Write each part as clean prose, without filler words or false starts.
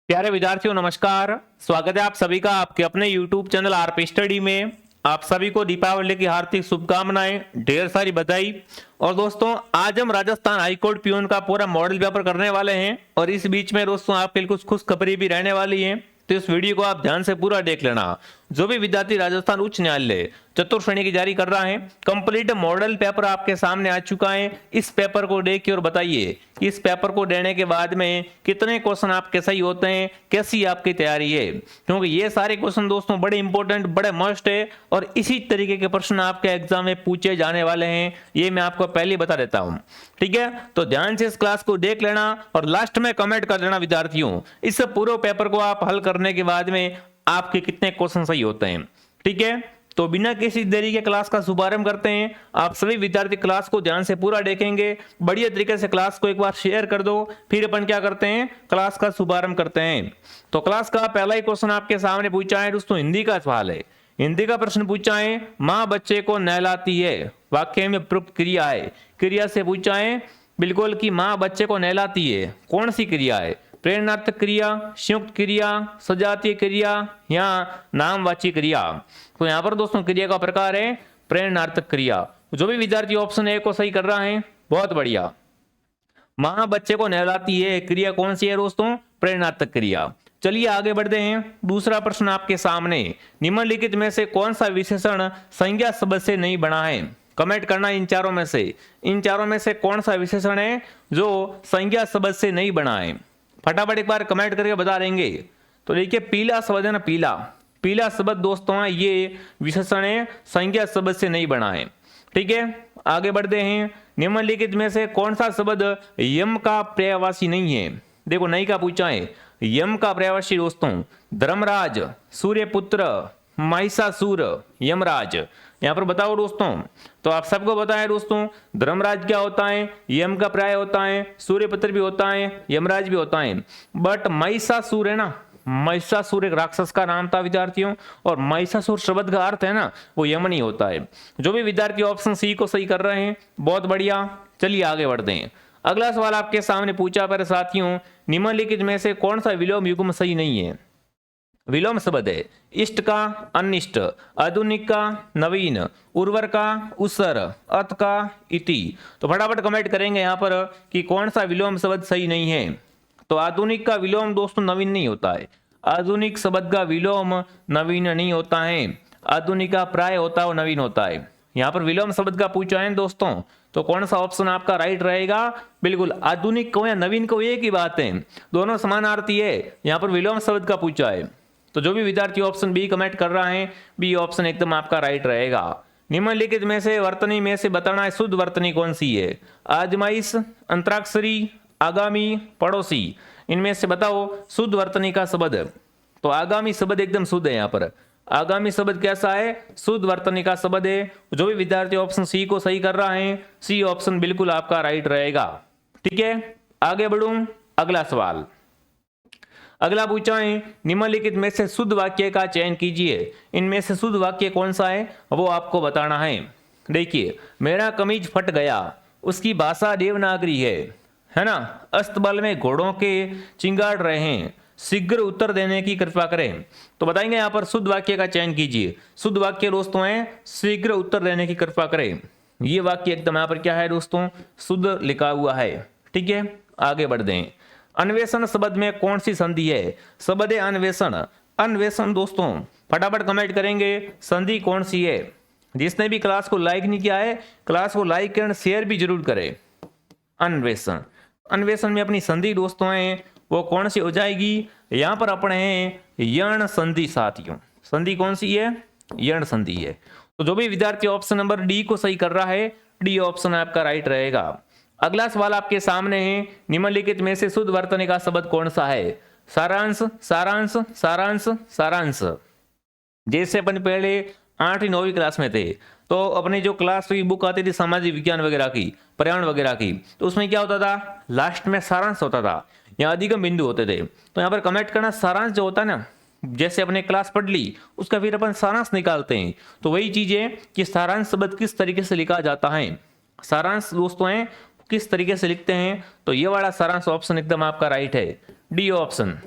प्यारे विद्यार्थियों नमस्कार। स्वागत है आप सभी का आपके अपने YouTube चैनल आरपी स्टडी में। आप सभी को दीपावली की हार्दिक शुभकामनाएं, ढेर सारी बधाई। और दोस्तों आज हम राजस्थान हाईकोर्ट पियून का पूरा मॉडल पेपर करने वाले हैं और इस बीच में दोस्तों आपके लिए कुछ खुशखबरी भी रहने वाली है, तो इस वीडियो को आप ध्यान से पूरा देख लेना। जो भी विद्यार्थी राजस्थान उच्च न्यायालय चतुर्थ श्रेणी की जारी कर रहा है, कंप्लीट मॉडल पेपर आपके सामने आ चुका है। इस पेपर को देखिए और बताइए कि इस पेपर को देने के बाद में कितने क्वेश्चन आपके सही होते हैं, कैसी आपकी तैयारी है, क्योंकि ये सारे क्वेश्चन दोस्तों बड़े इंपॉर्टेंट, बड़े मस्ट है और इसी तरीके के प्रश्न आपके एग्जाम में पूछे जाने वाले हैं। ये मैं आपको पहले बता देता हूं, ठीक है। तो ध्यान से इस क्लास को देख लेना और लास्ट में कमेंट कर देना विद्यार्थियों, इस पूरे पेपर को आप हल करने के बाद में आपके कितने क्वेश्चन सही होते हैं, ठीक है। तो बिना किसी देरी के क्लास का शुभारंभ करते हैं। आप सभी विद्यार्थी क्लास को ध्यान से पूरा देखेंगे, बढ़िया तरीके से क्लास को एक बार शेयर कर दो, फिर अपन क्या करते हैं, क्लास का शुभारंभ करते हैं। तो क्लास का पहला ही क्वेश्चन आपके सामने पूछा है दोस्तों, हिंदी का सवाल है। हिंदी का प्रश्न पूछा है, माँ बच्चे को नहलाती है, वाक्य में प्रयुक्त क्रिया है। क्रिया से पूछा है बिल्कुल कि माँ बच्चे को नहलाती है, कौन सी क्रिया है, प्रेरणात्मक क्रिया, संयुक्त क्रिया, सजातीय क्रिया या नामवाची क्रिया। तो यहाँ पर दोस्तों क्रिया का प्रकार है प्रेरणात्मक क्रिया। जो भी विद्यार्थी ऑप्शन ए को सही कर रहा है बहुत बढ़िया। माँ बच्चे को नहलाती है, क्रिया कौन सी है दोस्तों, प्रेरणात्मक क्रिया। चलिए आगे बढ़ते हैं। दूसरा प्रश्न आपके सामने, निम्नलिखित में से कौन सा विशेषण संज्ञा शब्द से नहीं बना है। कमेंट करना इन चारों में से कौन सा विशेषण है जो संज्ञा शब्द से नहीं बना है। फटाफट एक बार कमेंट करके बता देंगे। तो देखिए पीला शब्द है ना, पीला शब्द दोस्तों है, ये विशेषण है, संज्ञा शब्द से नहीं बना है, ठीक है। आगे बढ़ते हैं। निम्नलिखित में से कौन सा शब्द यम का पर्यायवाची नहीं है। देखो नहीं का पूछा है, यम का पर्यायवाची दोस्तों धर्मराज, सूर्यपुत्र, महिषासुर, यमराज। यहाँ पर बताओ दोस्तों, तो आप सबको बताएं दोस्तों, धर्मराज क्या होता है, यम का पर्याय होता है, सूर्यपुत्र भी होता है, यमराज भी होता है। बट महिषासुर है ना, महिषासुर एक राक्षस का नाम था विद्यार्थियों, और महिषासुर शब्द का अर्थ है ना वो यमनी होता है। जो भी विद्यार्थी ऑप्शन सी को सही कर रहे हैं बहुत बढ़िया। चलिए आगे बढ़ते हैं। अगला सवाल आपके सामने पूछा पर साथियों, निम्नलिखित में से कौन सा विलोम युग्म सही नहीं है। विलोम शब्द है इष्ट का अनिष्ट, आधुनिक का नवीन, उर्वर का उसर, अत का इति। तो फटाफट कमेंट करेंगे यहाँ पर कि कौन सा विलोम शब्द सही नहीं है। तो आधुनिक का विलोम दोस्तों नवीन नहीं होता है, आधुनिक शब्द का विलोम नवीन नहीं होता है, आधुनिक का प्राय होता है वो नवीन होता है। यहाँ पर विलोम शब्द का पूछा है दोस्तों, तो कौन सा ऑप्शन आपका राइट रहेगा, बिल्कुल आधुनिक को या नवीन को एक ही बात है, दोनों समानार्थी है। यहाँ पर विलोम शब्द का पूछा है, तो जो भी विद्यार्थी ऑप्शन बी कमेंट कर रहा है, बी ऑप्शन एकदम आपका राइट रहेगा। निम्नलिखित में से वर्तनी में से बताना है शुद्ध वर्तनी कौन सी है। आजमाइश, अंतराक्षरी, आगामी, पड़ोसी। इनमें से बताओ शुद्ध वर्तनी का शब्द। तो आगामी शब्द एकदम शुद्ध है। यहाँ पर आगामी शब्द कैसा है, शुद्ध वर्तनी का शब्द है। जो भी विद्यार्थी ऑप्शन सी को सही कर रहा है, सी ऑप्शन बिल्कुल आपका राइट रहेगा, ठीक है। आगे बढ़ूं, अगला सवाल। अगला पूछा है, निम्नलिखित में से शुद्ध वाक्य का चयन कीजिए। इनमें से शुद्ध वाक्य कौन सा है वो आपको बताना है। देखिए, मेरा कमीज फट गया, उसकी भाषा देवनागरी है ना। अस्तबल में घोड़ों के चिंगाड़ रहे हैं, शीघ्र उत्तर देने की कृपा करें। तो बताएंगे यहाँ पर शुद्ध वाक्य का चयन कीजिए। शुद्ध वाक्य दोस्तों है शीघ्र उत्तर देने की कृपा करें। ये वाक्य एकदम यहाँ पर क्या है दोस्तों, शुद्ध लिखा हुआ है, ठीक है। आगे बढ़ दें। अन्वेषण शब्द में कौन सी संधि है। शब्द है अन्वेषण, अन्वेषण दोस्तों फटाफट कमेंट करेंगे संधि कौन सी है। जिसने भी क्लास को लाइक नहीं किया है, क्लास को लाइक करें, शेयर भी जरूर करें। अन्वेषण, अन्वेषण में अपनी संधि दोस्तों है वो कौन सी हो जाएगी। यहां पर अपने हैं यण संधि साथियों। संधि कौन सी है, यण संधि है। तो जो भी विद्यार्थी ऑप्शन नंबर डी को सही कर रहा है, डी ऑप्शन आपका राइट रहेगा। अगला सवाल आपके सामने है, निम्नलिखित में से शुद्ध वर्तनी का शब्द कौन सा है। सारांश, सारांश, सारांश, सारांश। जैसे अपन पहले 8वीं 9वीं क्लास में थे, तो अपनी जो क्लास की बुक आती थी सामाजिक विज्ञान वगैरह की, पर्यावरण वगैरह की, तो उसमें क्या होता था, लास्ट में सारांश होता था, यहाँ अधिगम बिंदु होते थे। तो यहाँ पर कमेंट करना, सारांश जो होता है ना, जैसे अपने क्लास पढ़ ली उसका फिर अपन सारांश निकालते हैं। तो वही चीज है कि सारांश शब्द किस तरीके से लिखा जाता है। सारांश दोस्तों है किस तरीके से लिखते हैं, तो ये वाला सारांश ऑप्शन एकदम आपका राइट है, डी ऑप्शन।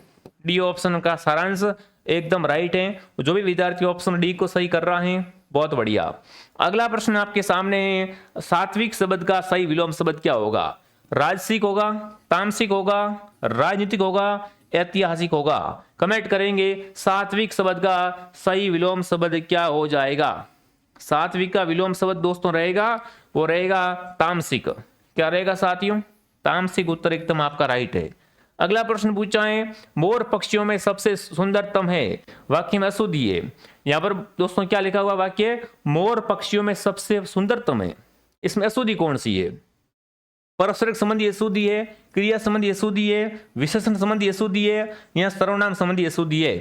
डी ऑप्शन का सारांश एकदम राइट है। जो भी विद्यार्थी ऑप्शन डी को सही कर रहे हैं बहुत बढ़िया। अगला प्रश्न आपके सामने है, सात्विक शब्द का सही विलोम शब्द क्या होगा? राजसिक होगा, तामसिक होगा, राजनीतिक होगा, ऐतिहासिक होगा? कमेंट करेंगे सात्विक शब्द का सही विलोम शब्द क्या हो जाएगा। सात्विक का विलोम शब्द दोस्तों रहेगा, वो रहेगा तामसिक। क्या रहेगा साथियों? तामसिक उत्तर एकदम आपका राइट है। अगला प्रश्न पूछा है, मोर पक्षियों में सबसे सुंदरतम है, वाक्य में अशुद्धि है। यहां पर दोस्तों क्या लिखा हुआ वाक्य? मोर पक्षियों में सबसे सुंदरतम है। इसमें अशुद्धि कौन सी है? परस्परिक संबंधी अशुद्धि है, क्रिया संबंधी अशुद्धि है, विशेषण संबंधी अशुद्धि है, या सर्वनाम संबंधी अशुद्धि है?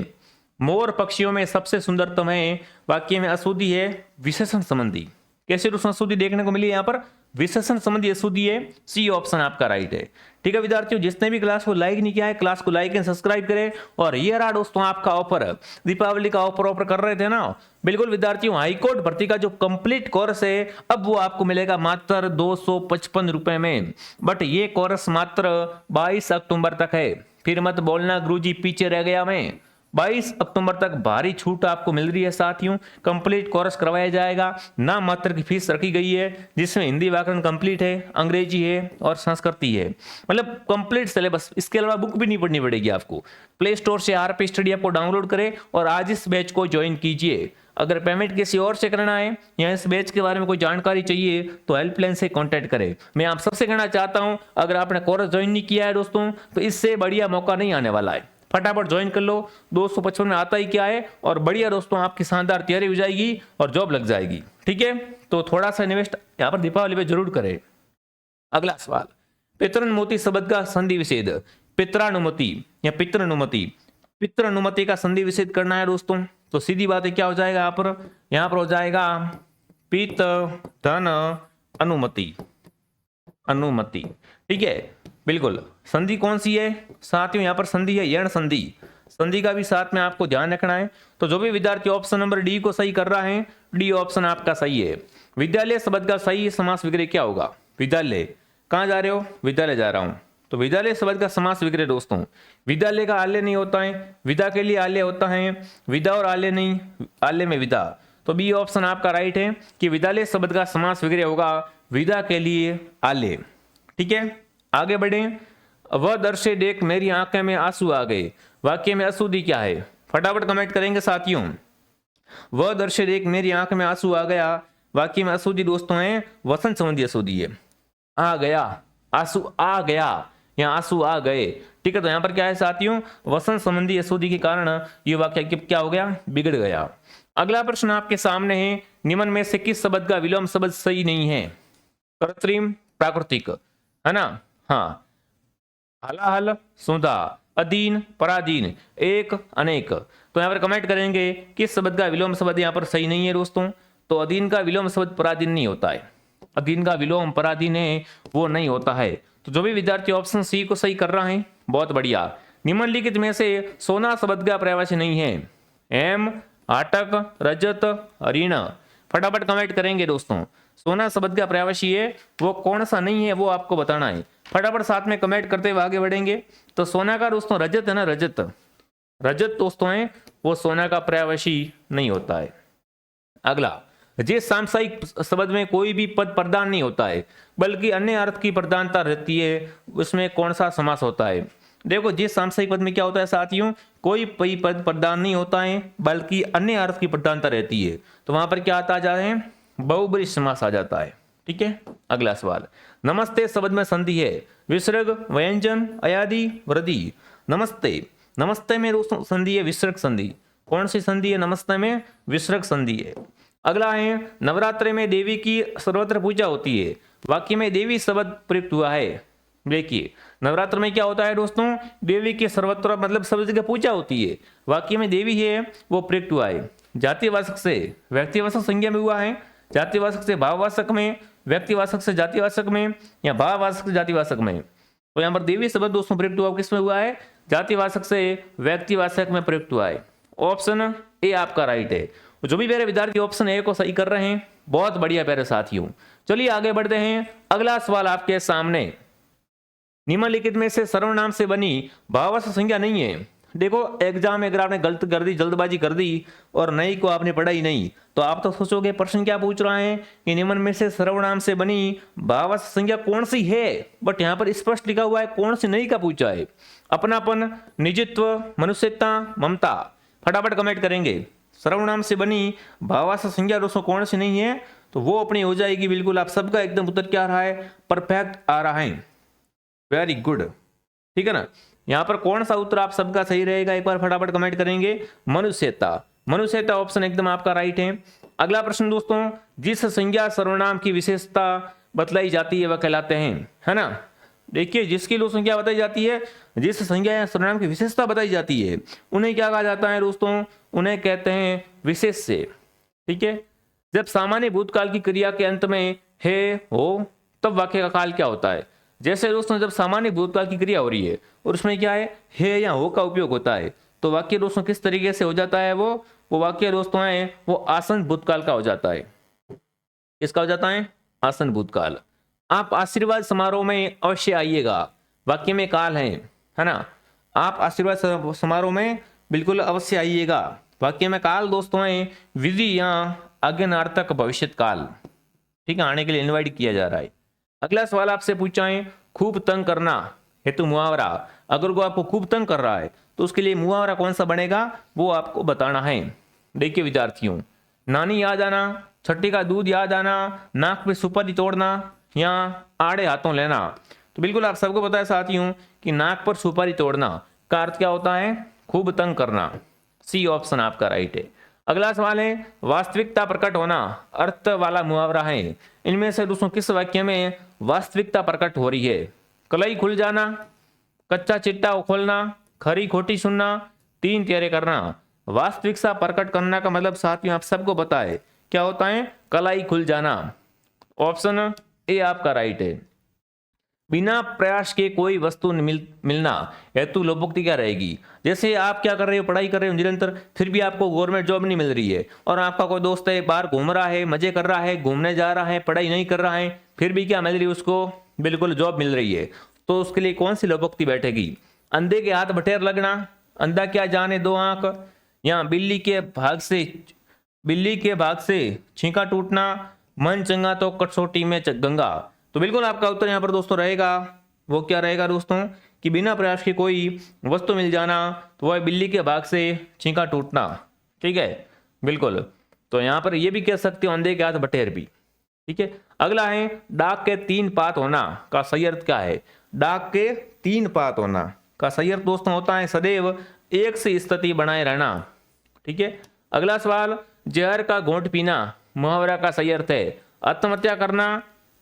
मोर पक्षियों में सबसे सुंदरतम है, वाक्य में अशुद्धि है विशेषण संबंधी। कैसे दोस्तों अशुद्धि देखने को मिली? यहाँ पर विशेषण संबंधी अशुद्धि है। सी ऑप्शन आपका राइट है। ठीक है विद्यार्थियों, जिसने भी क्लास को लाइक नहीं किया है क्लास को लाइक एंड सब्सक्राइब करें। और ये रहा दोस्तों आपका ऑफर, दीपावली का ऑफर कर रहे थे ना, बिल्कुल विद्यार्थियों, हाईकोर्ट भर्ती का जो कंप्लीट कोर्स है अब वो आपको मिलेगा मात्र 255 रुपए में। बट ये कोर्स मात्र 22 अक्टूबर तक है। फिर मत बोलना गुरुजी पीछे रह गया मैं। 22 अक्टूबर तक भारी छूट आपको मिल रही है साथियों। कंप्लीट कोर्स करवाया जाएगा। नाम मात्र की फीस रखी गई है, जिसमें हिंदी व्याकरण कंप्लीट है, अंग्रेजी है और संस्कृति है, मतलब कंप्लीट सिलेबस। इसके अलावा बुक भी नहीं पढ़नी पड़ेगी आपको। प्ले स्टोर से आरपी स्टडी ऐप को डाउनलोड करें और आज इस बैच को ज्वाइन कीजिए। अगर पेमेंट किसी और से करना है या इस बैच के बारे में कोई जानकारी चाहिए तो हेल्पलाइन से कांटेक्ट करें। मैं आप सबसे कहना चाहता हूं, अगर आपने कोर्स ज्वाइन नहीं किया है दोस्तों तो इससे बढ़िया मौका नहीं आने वाला है। फटाफट ज्वाइन कर लो। 255 में आता ही क्या है, और बढ़िया दोस्तों आपकी शानदार तैयारी हो जाएगी और जॉब लग जाएगी। ठीक है, तो थोड़ा सा इन्वेस्ट यहाँ पर दीपावली पे जरूर करें। अगला सवाल, पितृनुमति शब्द का संधि विच्छेद। पित्रानुमति या पितृनुमति, पितृनुमति का संधि विच्छेद करना है दोस्तों, तो सीधी बात है क्या हो जाएगा यहाँ पर हो जाएगा पित धन अनुमति, अनुमति। ठीक है, बिल्कुल। संधि कौन सी है साथियों? यहाँ पर संधि है यण संधि। संधि का भी साथ में आपको ध्यान रखना है। तो जो भी विद्यार्थी ऑप्शन नंबर डी को सही कर रहा है, डी ऑप्शन आपका सही है। विद्यालय शब्द का सही समास विग्रह क्या होगा? विद्यालय, कहाँ जा रहे हो? विद्यालय जा रहा हूं। तो विद्यालय शब्द का समास विग्रह दोस्तों, विद्यालय का आल्य नहीं होता है, विदा के लिए आल्य होता है, विदा और आल्य नहीं, आल्य में विदा। तो बी ऑप्शन आपका राइट है कि विद्यालय शब्द का समास विग्रह होगा विदा के लिए आल्य। ठीक है, आगे बढ़े। वह दृश्य देख मेरी आंखें में आंसू आ गए, वाक्य में अशुद्धि क्या है? फटाफट कमेंट करेंगे साथियों। वह दृश्य देख मेरी आंख में आंसू आ गया, वाक्य में अशुद्धि दोस्तों है वचन संबंधी अशुद्धि है। आ गया, आंसू आ गया या आंसू आ गए। ठीक है, तो यहां पर क्या है साथियों? वचन संबंधी अशुद्धि के कारण ये वाक्य क्या हो गया? बिगड़ गया। अगला प्रश्न आपके सामने है, निम्न में से किस शब्द का विलोम शब्द सही नहीं है? कृत्रिम, प्राकृतिक, है ना? हाँ, हलाहल, सुधा, अधीन, पराधीन, एक, अनेक। तो यहां पर कमेंट करेंगे किस शब्द का विलोम शब्द यहां पर सही नहीं है दोस्तों। तो अधीन का विलोम शब्द पराधीन नहीं होता है। अधीन का विलोम पराधीन है वो नहीं होता है। तो जो भी विद्यार्थी ऑप्शन सी को सही कर रहा है बहुत बढ़िया। निम्नलिखित में से सोना शब्द का पर्यायवाची नहीं है? एम, आटक, रजत, ऋण। फटाफट कमेंट करेंगे दोस्तों। सोना शब्द का पर्यायवाची है वो कौन सा नहीं है वो आपको बताना है। फटाफट साथ में कमेंट करते हुए आगे बढ़ेंगे। तो सोना का दोस्तों रजत है ना, रजत, रजत दोस्तों है वो सोना का पर्यायवाची नहीं होता है। अगला, जिस सांसायिक शब्द में कोई भी पद प्रदान नहीं होता है बल्कि अन्य अर्थ की प्रधानता रहती है उसमें कौन सा समास होता है? देखो, जिस सांसायिक पद में क्या होता है साथियों? कोई पद प्रदान नहीं होता है बल्कि अन्य अर्थ की प्रधानता रहती है। तो वहां पर क्या आता जा रहे हैं? बहुब्रीहि समास आ जाता है। ठीक है, अगला सवाल, नमस्ते शब्द में संधि है विसर्ग, व्यंजन, अयादि, वृद्धि। नमस्ते, नमस्ते में दोस्तों संधि है विसर्ग संधि। कौन सी संधि है? नमस्ते में विसर्ग संधि है। अगला है, नवरात्रि में देवी की सर्वत्र पूजा होती है, वाक्य में देवी शब्द प्रयुक्त हुआ है। देखिए, नवरात्र में क्या होता है दोस्तों? देवी की सर्वत्र मतलब सब जगह पूजा होती है, वाक्य में देवी है वो प्रयुक्त हुआ है। जातिवाचक से व्यक्तिवाचक संज्ञा में हुआ है, जातिवाचक से भाववाचक में, व्यक्तिवाचक से जातिवाचक में, या भाववाचक से जातिवाचक में। तो यहाँ पर देवी शब्द दोस्तों प्रयुक्त हुआ किसमें हुआ है? जातिवाचक से व्यक्तिवाचक में प्रयुक्त हुआ है। ऑप्शन ए आपका राइट है। जो भी मेरे विद्यार्थी ऑप्शन ए को सही कर रहे हैं बहुत बढ़िया प्यारे साथियों। चलिए आगे बढ़ते हैं। अगला सवाल आपके सामने, निम्नलिखित में से सर्वनाम से बनी भाववाचक संज्ञा नहीं है। देखो एग्जाम में अगर आपने गलत कर दी, जल्दबाजी कर दी और नई को आपने पढ़ा ही नहीं, तो आप तो सोचोगे प्रश्न क्या पूछ रहा है कि निम्न में से सर्वनाम से बनी भावार्थ संज्ञा कौन सी है, बट यहाँ पर स्पष्ट लिखा हुआ है कौन सी नई का पूछा है। अपनापन, निजित्व, मनुष्यता, ममता। फटाफट कमेंट करेंगे। सर्वनाम से बनी भावार्थ संज्ञा दोस्तों कौन सी नहीं है, तो वो अपनी हो जाएगी। बिल्कुल आप सबका एकदम उत्तर क्या आ रहा है, परफेक्ट आ रहा है। वेरी गुड, ठीक है ना। यहां पर कौन सा उत्तर आप सबका सही रहेगा, एक बार फटाफट कमेंट करेंगे। मनुष्यता, मनुष्यता ऑप्शन एकदम आपका राइट है। अगला प्रश्न दोस्तों, जिस संज्ञा सर्वनाम की विशेषता बतलाई जाती है वह कहलाते हैं, है ना। देखिए जिसकी लोग संज्ञा बताई जाती है, जिस संज्ञा या सर्वनाम की विशेषता बताई जाती है, उन्हें क्या कहा जाता है दोस्तों, उन्हें कहते हैं विशेष्य। ठीक है, जब सामान्य भूतकाल की क्रिया के अंत में है हो तब वाक्य का काल क्या होता है। जैसे दोस्तों जब सामान्य भूतकाल की क्रिया हो रही है और उसमें क्या है या हो का उपयोग होता है, तो वाक्य दोस्तों किस तरीके से हो जाता है, वो वाक्य दोस्तों है वो आसन भूतकाल का हो जाता है। किसका हो जाता है, आसन भूतकाल। आप आशीर्वाद समारोह में अवश्य आइएगा, वाक्य में काल है ना। आप आशीर्वाद समारोह में बिल्कुल अवश्य आइएगा, वाक्य में काल दोस्तों है विधि या आज्ञानार्थक भविष्य काल। ठीक है, आने के लिए इनवाइट किया जा रहा है। अगला सवाल आपसे पूछा है, खूब तंग करना हेतु मुहावरा। अगर वो आपको खूब तंग कर रहा है तो उसके लिए मुहावरा कौन सा बनेगा, वो आपको बताना है। देखिए विद्यार्थियों, नानी याद आना, छठी का दूध याद आना, नाक पे सुपारी तोड़ना या आड़े हाथों लेना। तो बिल्कुल आप सबको पता है साथियों कि नाक पर सुपारी तोड़ना का अर्थ क्या होता है, खूब तंग करना। सी ऑप्शन आपका राइट है। अगला सवाल है, वास्तविकता प्रकट होना अर्थ वाला मुहावरा है। इनमें से दोस्तों किस वाक्य में वास्तविकता प्रकट हो रही है। कलई खुल जाना, कच्चा चिट्टा खोलना, खरी खोटी सुनना, तीन तेरे करना। वास्तविकता प्रकट करना का मतलब साथियों आप सबको पता है क्या होता है, कलाई खुल जाना। ऑप्शन ए आपका राइट है। बिना प्रयास के कोई वस्तु मिलना हेतु लोपोक्ति क्या रहेगी। जैसे आप क्या कर रहे हो, पढ़ाई कर रहे हो निरंतर, फिर भी आपको गवर्नमेंट जॉब नहीं मिल रही है, और आपका कोई दोस्त है बाहर घूम रहा है, मजे कर रहा है, घूमने जा रहा है, पढ़ाई नहीं कर रहा है, फिर भी क्या मिल रही है उसको, बिल्कुल जॉब मिल रही है, तो उसके लिए कौन सी लोपोक्ति बैठेगी। अंधे के हाथ बटेर लगना, अंधा क्या जाने दो आंख, या बिल्ली के भाग से छींका टूटना, मन चंगा तो कसौटी में गंगा। तो बिल्कुल आपका उत्तर यहाँ पर दोस्तों रहेगा, वो क्या रहेगा दोस्तों कि बिना प्रयास के कोई वस्तु मिल जाना, तो वह बिल्ली के भाग से छींका टूटना। ठीक है, बिल्कुल। तो यहाँ पर ये भी कह सकते हो अंधे के हाथ बटेर भी। ठीक है, अगला है, डाक के तीन पात होना का सही अर्थ क्या है। डाक के तीन पात होना का सही अर्थ दोस्तों होता है सदैव एक सी स्थिति बनाए रहना। ठीक है, अगला सवाल, जहर का घोंट पीना मुहावरा का सही अर्थ है आत्महत्या करना,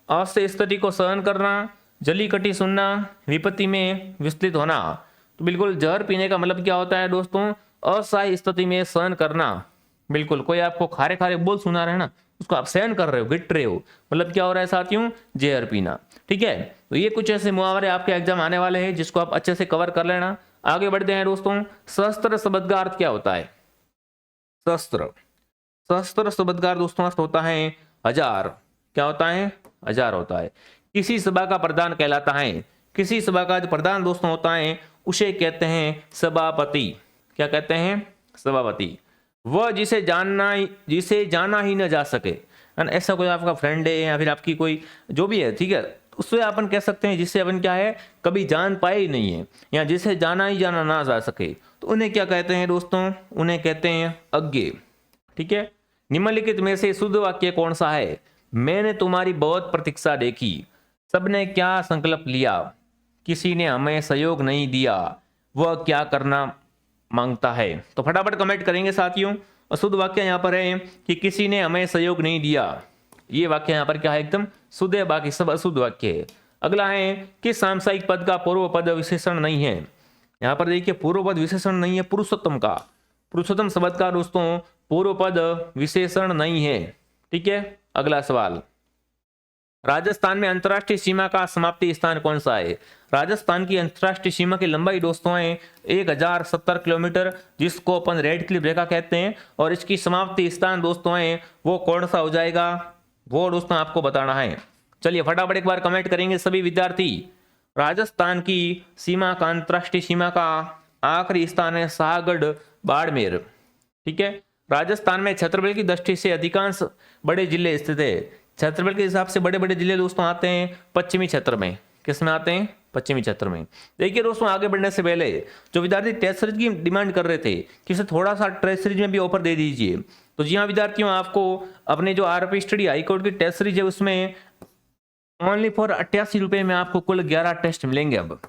अस्य स्थिति को सहन करना, जली कटी सुनना, विपत्ति में विस्तृत होना। तो बिल्कुल जहर पीने का मतलब क्या होता है दोस्तों, असहाय स्थिति में सहन करना। बिल्कुल कोई आपको खारे खारे बोल सुना रहे हैं ना, उसको आप सहन कर रहे हो, गिट रहे हो, मतलब क्या हो रहा है साथियों, जहर पीना। ठीक है, तो ये कुछ ऐसे मुहावरे आपके एग्जाम आने वाले हैं जिसको आप अच्छे से कवर कर लेना। आगे बढ़ते हैं दोस्तों, सहस्त्र शब्द का अर्थ क्या होता है। सहस्त्र शब्द का दोस्तों अर्थ होता है हजार। क्या होता है, हजार होता है। किसी सभा का प्रधान कहलाता है, किसी सभा का जो प्रधान दोस्तों होता है उसे कहते हैं सभापति। क्या कहते हैं, सभापति। वह जिसे जाना ही न जा सके, ऐसा कोई आपका फ्रेंड है या फिर आपकी कोई जो भी है, ठीक है, उससे अपन कह सकते हैं जिससे अपन क्या है कभी जान पाए ही नहीं है, या जिसे जाना ना जा सके, तो उन्हें क्या कहते हैं दोस्तों, उन्हें कहते हैं अज्ञे। ठीक है, निम्नलिखित में से शुद्ध वाक्य कौन सा है। मैंने तुम्हारी बहुत प्रतीक्षा देखी, सबने क्या संकल्प लिया, किसी ने हमें सहयोग नहीं दिया, वह क्या करना मांगता है। तो फटाफट कमेंट करेंगे साथियों। और शुद्ध वाक्य यहाँ पर है कि किसी ने हमें सहयोग नहीं दिया, ये वाक्य यहाँ पर क्या है, एकदम शुद्ध है, बाकी सब अशुद्ध वाक्य है। अगला है कि सांसायिक पद का पूर्व पद विशेषण नहीं है। यहाँ पर देखिए पूर्व पद विशेषण नहीं है पुरुषोत्तम का, पुरुषोत्तम शब्द का दोस्तों पूर्व पद विशेषण नहीं है। ठीक है, अगला सवाल, राजस्थान में अंतरराष्ट्रीय सीमा का समाप्ति स्थान कौन सा है। राजस्थान की अंतरराष्ट्रीय सीमा की लंबाई दोस्तों है 1070 किलोमीटर, जिसको अपन रेड क्लिफ रेखा कहते हैं, और इसकी समाप्ति स्थान दोस्तों है वो कौन सा हो जाएगा, वो दोस्तों आपको बताना है। चलिए फटाफट एक बार कमेंट करेंगे सभी विद्यार्थी। राजस्थान की सीमा का, अंतरराष्ट्रीय सीमा का आखिरी स्थान है शाहगढ़ बाड़मेर। ठीक है, राजस्थान में क्षेत्रफल की दृष्टि से अधिकांश बड़े जिले स्थित है। क्षेत्रफल के हिसाब से बड़े बड़े जिले दोस्तों आते हैं पश्चिमी क्षेत्र में। किसमें आते हैं? पश्चिमी क्षेत्र में। देखिए दोस्तों, आगे बढ़ने से पहले जो विद्यार्थी टेस्ट सीरीज की डिमांड कर रहे थे कि इसे थोड़ा सा टेस्ट सीरीज में भी ऑफर दे दीजिए, तो जी हाँ विद्यार्थियों, आपको अपने जो आरपी स्टडी हाईकोर्ट की टेस्ट सीरीज है उसमें ओनली फॉर 88 रुपए में आपको कुल 11 टेस्ट मिलेंगे अब।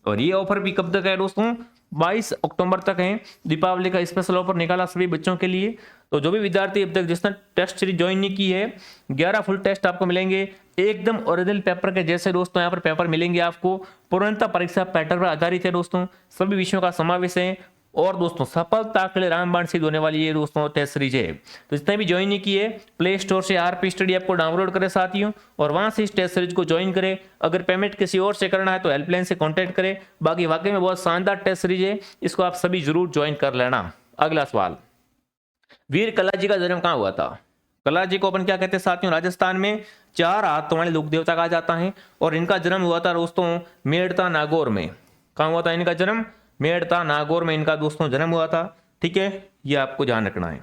और ये ऑफर भी कब तक है दोस्तों? 22 अक्टूबर तक है। दीपावली का स्पेशल ऑफर निकाला सभी बच्चों के लिए। तो जो भी विद्यार्थी अब तक जिसने टेस्ट सीरीज ज्वाइन नहीं की है, 11 फुल टेस्ट आपको मिलेंगे एकदम ओरिजिनल पेपर के जैसे। दोस्तों यहाँ पर पेपर मिलेंगे आपको, पूर्णतः परीक्षा पैटर्न पर आधारित है दोस्तों, सभी विषयों का समावेश है। और दोस्तों सफलता के लिए रामबाण सिद्ध होने वाली ये दोस्तों टेस्ट सीरीज है। तो जितने भी ज्वाइन नहीं किए, प्ले स्टोर से आरपी स्टडी ऐप को डाउनलोड करें साथियों, और वहां से इस टेस्ट सीरीज को ज्वाइन करें। अगर पेमेंट किसी और से करना है तो हेल्पलाइन से कांटेक्ट करें। बाकी वाकई में बहुत शानदार टेस्ट सीरीज है, इसको आप सभी जरूर ज्वाइन कर लेना। अगला सवाल, वीर कलाजी का जन्म कहाँ हुआ था? कलाजी को अपन क्या कहते हैं साथियों? राजस्थान में 4 हाथों वाले लोक देवता कहा जाता है, और इनका जन्म हुआ था दोस्तों मेड़ता नागौर में। कहाँ हुआ था इनका जन्म? मेड़ता नागौर में इनका दोस्तों जन्म हुआ था। ठीक है, ये आपको ध्यान रखना है।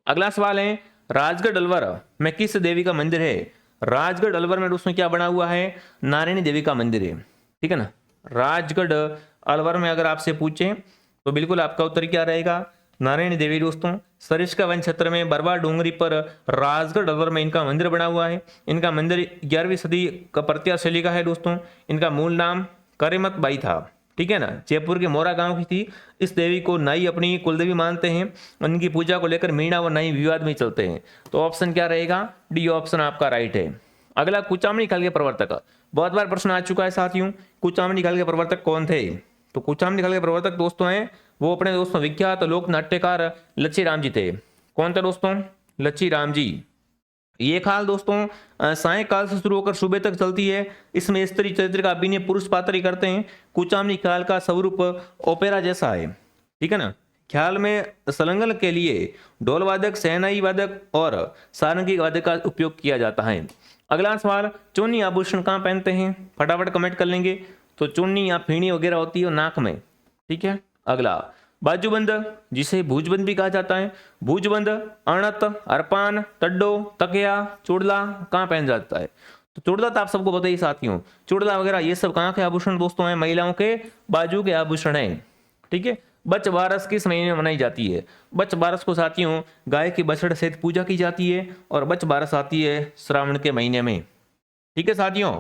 अगला सवाल है, राजगढ़ अलवर में किस देवी का मंदिर है? राजगढ़ अलवर में दोस्तों क्या बना हुआ है? नारायणी देवी का मंदिर है। ठीक है ना, राजगढ़ अलवर में अगर आपसे पूछें तो बिल्कुल आपका उत्तर क्या रहेगा? नारायणी देवी। दोस्तों सरिस्का वन क्षेत्र में बरवा डूंगरी पर राजगढ़ अलवर में इनका मंदिर बना हुआ है। इनका मंदिर 11वीं सदी का प्रत्यार शैली का है दोस्तों। इनका मूल नाम करीमत बाई था। ठीक है ना, जयपुर के मोरा गांव की थी। इस देवी को नाई अपनी कुलदेवी मानते हैं। उनकी पूजा को लेकर मीणा व नाई विवाद में चलते हैं। तो ऑप्शन क्या रहेगा? डी ऑप्शन आपका राइट है। अगला, कुचामणी खल के प्रवर्तक, बहुत बार प्रश्न आ चुका है साथियों, कुचामणी खल के प्रवर्तक कौन थे? तो कुचामणी खल के प्रवर्तक दोस्तों हैं वो अपने दोस्तों विख्यात लोक नाट्यकार लच्छी राम जी थे। कौन थे दोस्तों? लच्छी राम जी। ये खाल दोस्तों सायंकाल से शुरू होकर सुबह तक चलती है। इसमें स्त्री चरित्र का अभिनय पुरुष पात्र ही करते हैं। कुचामणी ख्याल का स्वरूप ओपेरा जैसा है। ठीक है ना, ख्याल में सलंगल के लिए ढोल वादक, शहनाई वादक और सारंगी वादक का उपयोग किया जाता है। अगला सवाल, चुन्नी आभूषण कहाँ पहनते हैं? फटाफट कमेंट कर लेंगे। तो चुन्नी या फीणी वगैरह होती है नाक में। ठीक है, अगला, बाजूबंद जिसे भुजबंद भी कहा जाता है। भुजबंद, अणत, अरपान, टड्डो, तकिया, चुड़ला कहाँ पहन जाता है? तो चुड़ला तो आप सबको बताइए साथियों, चुड़ला वगैरह ये सब कहाँ के आभूषण दोस्तों हैं? महिलाओं के बाजू के आभूषण हैं। ठीक है, बच बारस किस महीने में मनाई जाती है? बच बारस को साथियों गाय की बछड़ सहित पूजा की जाती है, और बच बारस आती है श्रावण के महीने में। ठीक है साथियों,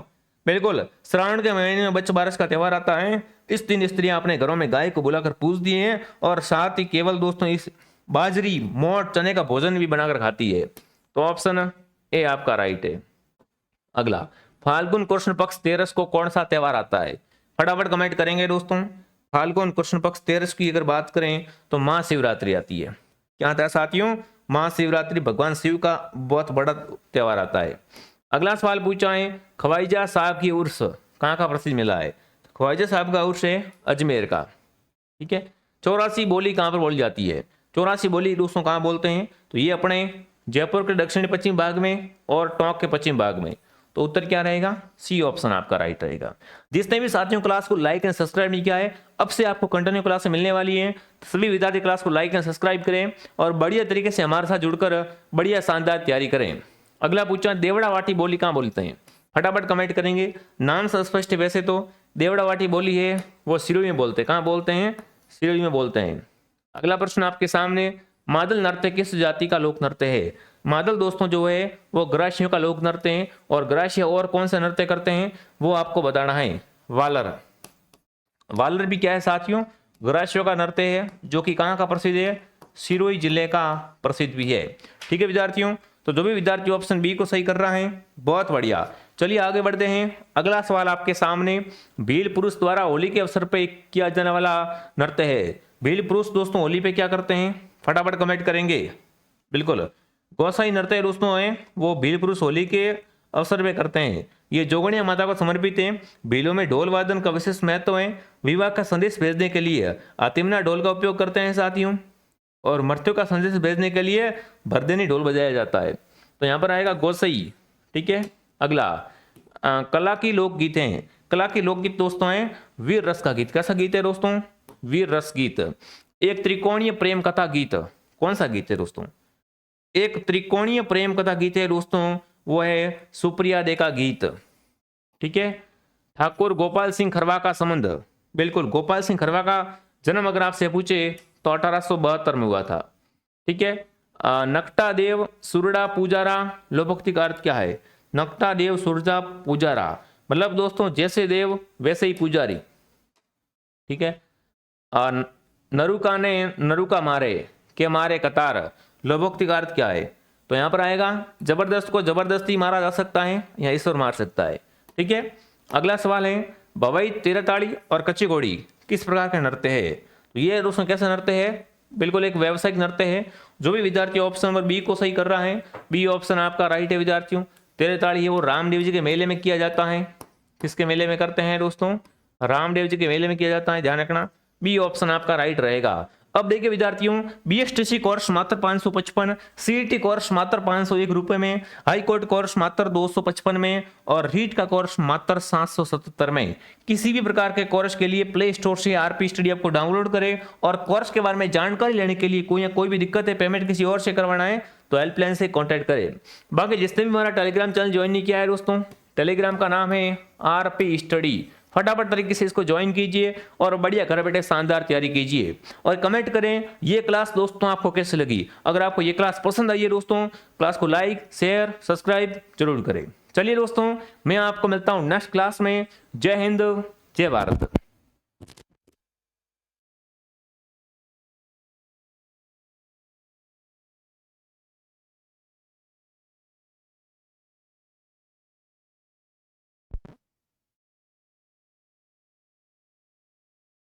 बिल्कुल श्रावण के महीने में बच बारस का त्योहार आता है। इस दिन स्त्रियां अपने घरों में गाय को बुलाकर पूजती हैं, और साथ ही केवल दोस्तों इस बाजरी, मोट, चने का भोजन भी बनाकर खाती है। तो ऑप्शन ए आपका राइट है। अगला, फाल्गुन कृष्ण पक्ष 13 को कौन सा त्योहार आता है? फटाफट कमेंट करेंगे दोस्तों। फाल्गुन कृष्ण पक्ष 13 की अगर बात करें तो महाशिवरात्रि आती है। क्या आता है साथियों? महाशिवरात्रि भगवान शिव का बहुत बड़ा त्योहार आता है। अगला सवाल पूछा है, ख्वाजा साहब की उर्स कहाँ का प्रसिद्ध मेला है? ख्वाजा साहब का उर्स है अजमेर का। ठीक है, 84 बोली कहाँ पर बोली जाती है? 84 बोली दोस्तों कहाँ बोलते हैं? तो ये अपने जयपुर के दक्षिण पश्चिम भाग में और टोंक के पश्चिम भाग में। तो उत्तर क्या रहेगा? सी ऑप्शन आपका राइट रहेगा। जिसने भी साथियों क्लास को लाइक एंड सब्सक्राइब नहीं किया है, अब से आपको कंटिन्यू क्लास मिलने वाली है। सभी विद्यार्थी क्लास को लाइक एंड सब्सक्राइब करें और बढ़िया तरीके से हमारे साथ जुड़कर बढ़िया शानदार तैयारी करें। अगला पूछा, देवड़ा वाटी बोली कहाँ बोलते हैं? फटाफट कमेंट करेंगे। नाम से स्पष्ट है, वैसे तो देवड़ा वाटी बोली है वो सिरोही में बोलते हैं। कहाँ बोलते हैं? सिरोही में बोलते हैं। अगला प्रश्न आपके सामने, मादल नृत्य किस जाति का लोक नृत्य है? मादल दोस्तों जो है वो ग्रासियों का लोक नृत्य है, और ग्रासिया और कौन सा नृत्य करते हैं वो आपको बताना है। वालर। वालर भी क्या है साथियों? ग्रासियों का नृत्य है, जो कि कहाँ का प्रसिद्ध है? सिरोही जिले का प्रसिद्ध भी है। ठीक है विद्यार्थियों, तो जो भी विद्यार्थी ऑप्शन बी को सही कर रहा है बहुत बढ़िया। चलिए आगे बढ़ते हैं। अगला सवाल आपके सामने, भील पुरुष द्वारा होली के अवसर पर किया जाने वाला नृत्य है। भील पुरुष दोस्तों होली पे क्या करते हैं? फटाफट कमेंट करेंगे। बिल्कुल, गोसाई नृत्य दोस्तों है वो भील पुरुष होली के अवसर पे करते हैं। ये जोगणिया माता को समर्पित है। भीलों में ढोल वादन का विशेष महत्व है। विवाह का संदेश भेजने के लिए आतिमना ढोल का उपयोग करते हैं साथियों, और मृत्यु का संदेश भेजने के लिए भरदेनी ढोल बजाया जाता है। तो यहाँ पर आएगा गोसाई। ठीक है, अगला कला की लोकगीत हैं। कला की लोकगीत दोस्तों है वीर रस का गीत। कैसा गीत है दोस्तों? वीर रस गीत। एक त्रिकोणीय प्रेम कथा गीत, कौन सा गीत है दोस्तों? एक त्रिकोणीय प्रेम कथा गीत है दोस्तों, वो है सुप्रिया दे का गीत। ठीक है। ठाकुर गोपाल सिंह खरवा का संबंध, बिल्कुल गोपाल सिंह खरवा का जन्म अगर आपसे पूछे तो 1872 में हुआ था। ठीक है। नकटा देव सुरडा पुजारा, लोकोक्ति का अर्थ क्या है? नकटा देव सुरजा पुजारा मतलब दोस्तों जैसे देव वैसे ही पुजारी। ठीक है। नरुका ने नरुका मारे के मारे कतार, लोकोक्ति का अर्थ क्या है? तो यहां पर आएगा जबरदस्त को जबरदस्ती मारा जा सकता है या ईश्वर मार सकता है। ठीक है। अगला सवाल है भवई तेरताड़ी और कच्ची घोड़ी किस प्रकार के नृत्य है? तो ये दोस्तों कैसे नृत्य है? बिल्कुल एक व्यावसायिक नृत्य है। जो भी विद्यार्थी ऑप्शन नंबर बी को सही कर रहा है, बी ऑप्शन आपका राइट है विद्यार्थियों। तेरताड़ी है वो रामदेव जी के मेले में किया जाता है। किसके मेले में करते हैं दोस्तों? रामदेव जी के मेले में किया जाता है, ध्यान रखना। बी ऑप्शन आपका राइट रहेगा। अब देखिए विद्यार्थियों, बीएसटीसी कोर्स मात्र 555, सीईटी कोर्स मात्र 501 रुपए में, हाई कोर्ट कोर्स मात्र 255 में और रीट का कोर्स मात्र 777 में। किसी भी प्रकार के कोर्स के लिए प्ले स्टोर से आरपी स्टडी ऐप को डाउनलोड करें और कोर्स के बारे में जानकारी लेने के लिए कोई भी दिक्कत है, पेमेंट किसी और से करवाना है तो हेल्पलाइन से कॉन्टेक्ट करें। बाकी जिसने भी हमारा टेलीग्राम चैनल ज्वाइन नहीं किया है दोस्तों, टेलीग्राम का नाम है आरपी स्टडी, फटाफट तरीके से इसको ज्वाइन कीजिए और बढ़िया घर बैठे शानदार तैयारी कीजिए और कमेंट करें ये क्लास दोस्तों आपको कैसे लगी। अगर आपको ये क्लास पसंद आई है दोस्तों, क्लास को लाइक शेयर सब्सक्राइब जरूर करें। चलिए दोस्तों, मैं आपको मिलता हूं नेक्स्ट क्लास में। जय हिंद, जय भारत।